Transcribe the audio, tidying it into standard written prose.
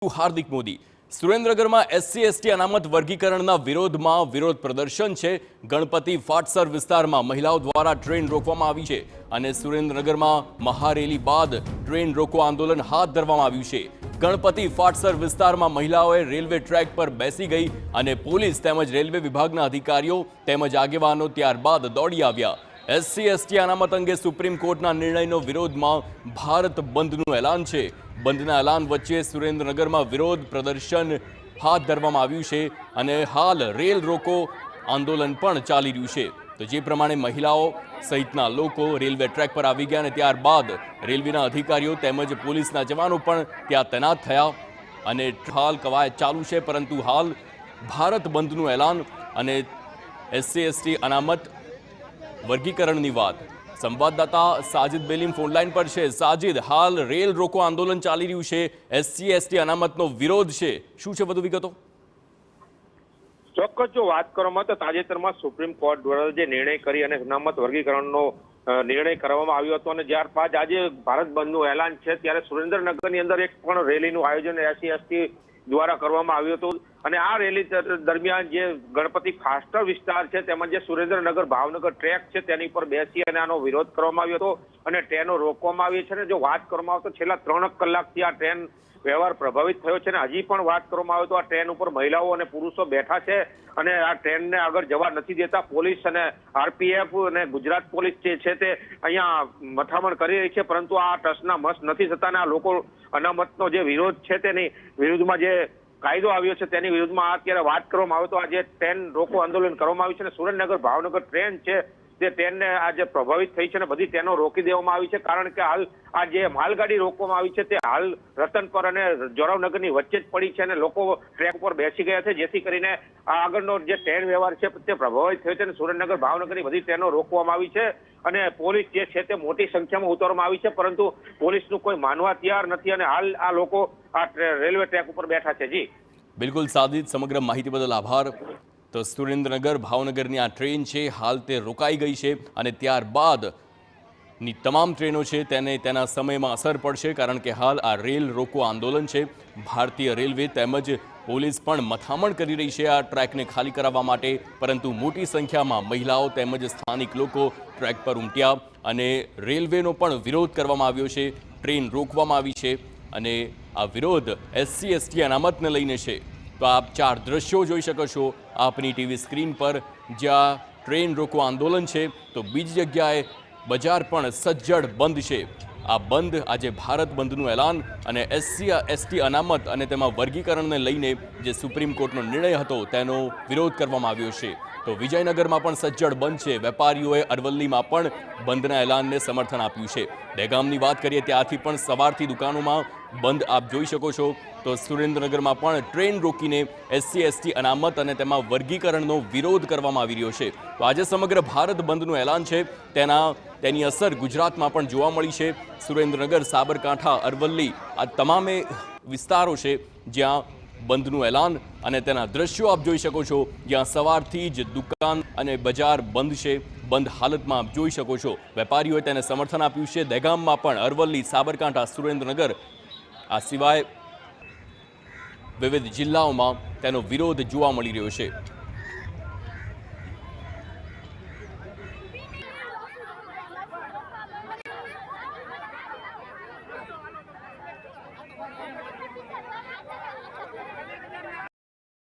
हार्दिक मोदी सुरेन्द्रनगर में SC ST अनामत वर्गीकरण विरोध में विरोध प्रदर्शन है। गणपति फाटसर विस्तार में महिलाओं द्वारा ट्रेन रोकवामां आवी छे अने सुरेन्द्रनगर में महारेली बाद ट्रेन रोको आंदोलन हाथ धरवामां आव्युं छे। गणपति फाटसर विस्तार में महिलाओं रेलवे ट्रेक पर बेसी गई अने पोलीस तेमज रेलवे विभागना अधिकारीओ तेमज आगेवानो त्यारबाद दौड़ी आव्या। एससी एसटी अनामत अंगे सुप्रीम कोर्टना निर्णयनो विरोध में भारत बंधनु ऐलान है। बंधना ऐलान वच्चे सुरेन्द्रनगर में विरोध प्रदर्शन हाथ धरवामां आव्युं छे अने हाल रेल रोको आंदोलन पण चाली रह्युं छे। तो जे प्रमाणे महिलाओं सहितना लोको रेलवे ट्रेक पर आवी गया अने त्यारबाद रेलवेना अधिकारीओ तेमज पोलीसना जवानो पण त्यां तैनात थया अने हाल कवायत चालू छे। परंतु हाल भारत बंधनु ऐलान अने एससी एसटी अनामत वर्गीकरणनी वात संवाददाता साजिद बेलीम फोनलाइन पर है। साजिद, हाल रेल रोको आंदोलन चाली रह्युं छे, एससी एसटी अनामतनो विरोध छे, शुं छे वधु विगतो? ચોક્કસ જો વાત કરવામાં તો તાજેતરમાં સુપ્રીમ કોર્ટ દ્વારા જે નિર્ણય કરી અને અનામત વર્ગીકરણનો નિર્ણય કરવામાં આવ્યો હતો અને ત્યારબાદ આજે ભારત બંધનું એલાન છે ત્યારે સુરેન્દ્રનગરની અંદર એક પણ રેલીનું આયોજન એસસી એસટી દ્વારા કરવામાં આવ્યું હતું અને આ રેલી દરમિયાન જે ગણપતિ ફાસ્ટર વિસ્તાર છે તેમજ જે સુરેન્દ્રનગર ભાવનગર ટ્રેક છે તેની પર બેસી અને આનો વિરોધ કરવામાં આવ્યો હતો અને ટ્રેનો રોકવામાં આવી છે। અને જો વાત કરવામાં આવે તો છેલ્લા 3 કલાકથી આ ટ્રેન વ્યવહાર પ્રભાવિત થયો છે અને હજી પણ વાત કરવામાં આવે તો આ ટ્રેન ઉપર મહિલાઓ અને પુરુષો બેઠા છે અને આ ટ્રેનને આગળ જવા નથી દેતા। પોલીસ અને આરપીએફ અને ગુજરાત પોલીસ જે છે તે અહીંયા મથામણ કરી રહી છે પરંતુ આ ટ્રસ્ટના મસ્ત નથી થતા અને આ લોકો અનામતનો જે વિરોધ છે તેની વિરુદ્ધમાં જે કાયદો આવ્યો છે તેની વિરુદ્ધમાં અત્યારે વાત કરવામાં આવે તો આ જે ટ્રેન રોકો આંદોલન કરવામાં આવ્યું છે અને સુરેન્દ્રનગર ભાવનગર ટ્રેન છે તે ટ્રેનને આજે પ્રભાવિત થઈ છે અને બધી ટ્રેનો રોકી દેવામાં આવી છે કારણ કે હાલ આ જે માલગાડી રોકવામાં આવી છે તે હાલ રતનપર અને જોરાવનગરની વચ્ચે જ પડી છે અને લોકો ટ્રેક ઉપર બેસી ગયા છે જેથી કરીને આ આગળનો જે ટ્રેન વ્યવહાર છે તે પ્રભાવિત થયો છે અને સુરેન્દ્રનગર ભાવનગરની બધી ટ્રેનો રોકવામાં આવી છે અને પોલીસ જે છે તે મોટી સંખ્યામાં ઉતારવામાં આવી છે પરંતુ પોલીસનું કોઈ માનવા તૈયાર નથી અને હાલ આ લોકો આ રેલવે ટ્રેક ઉપર બેઠા છે। જી बिल्कुल साजिद, समग्र माहिती बदल आभार। तो सुरेन्द्रनगर भावनगरनी आ ट्रेन है हाल ते रोकाई गई है और त्यारबाद नी तमाम ट्रेनों है तेने तेना समय में असर पड़शे कारण के हाल आ रेल रोको आंदोलन है। भारतीय रेलवे तेमज पोलीस पण मथामण करी रही है आ ट्रेक ने खाली करावा माटे परंतु मोटी संख्या में महिलाओं तेमज स्थानिक लोको ट्रेक पर उमट्या अने रेलवेनो पण विरोध करवामां आव्यो छे। ट्रेन रोकवामां आवी छे अने आ विरोध एससी एसटी अनामतने लईने छे। तो आप 4 दृश्यों जोई शको छो आपनी टीवी स्क्रीन पर ज्यां ट्रेन रोको आंदोलन है तो बीजी जग्याए बजार पण सज्जड बंद है। आ बंद आज भारत बंधनु ऐलान अने एससी एसटी अनामत अने तेमां वर्गीकरणने लईने जे सुप्रीम कोर्टनो निर्णय हतो तेनो विरोध करवामां आव्यो छे। तो विजयनगर में पण सज्जड बंद है। वेपारीओए अरवल्ली में पण बंधना ऐलान ने समर्थन आप्युं छे। दहेगामनी वात करीए त्यारथी पण सवारथी दुकानों में बंद आप जोई शको छो। तो सुरेन्द्रनगर में पण ट्रेन रोकीने एससी एसटी अनामत अने तेमां वर्गीकरणनो विरोध करवामां आवी रह्यो छे। तो आज समग्र भारत बंधनु ऐलान है तेनी असर गुजरात में पण जोवा मळी छे। सुरेन्द्रनगर, साबरकांठा, अरवल्ली आ तमामे विस्तारों है ज्यां बंधनु ऐलान अने तेना दृश्यों आप जोई शको छो ज्यां सवारथी ज दुकान अने बजार बंद है। बंद हालत में आप जोई शको छो। वेपारीओए तेने समर्थन आप्युं छे। दहेगाम में पण अरवल्ली, साबरकांठा, सुरेन्द्रनगर आ सिवाय विविध जिल्लाओं में तेनो विरोध जोवा मळी रह्यो छे।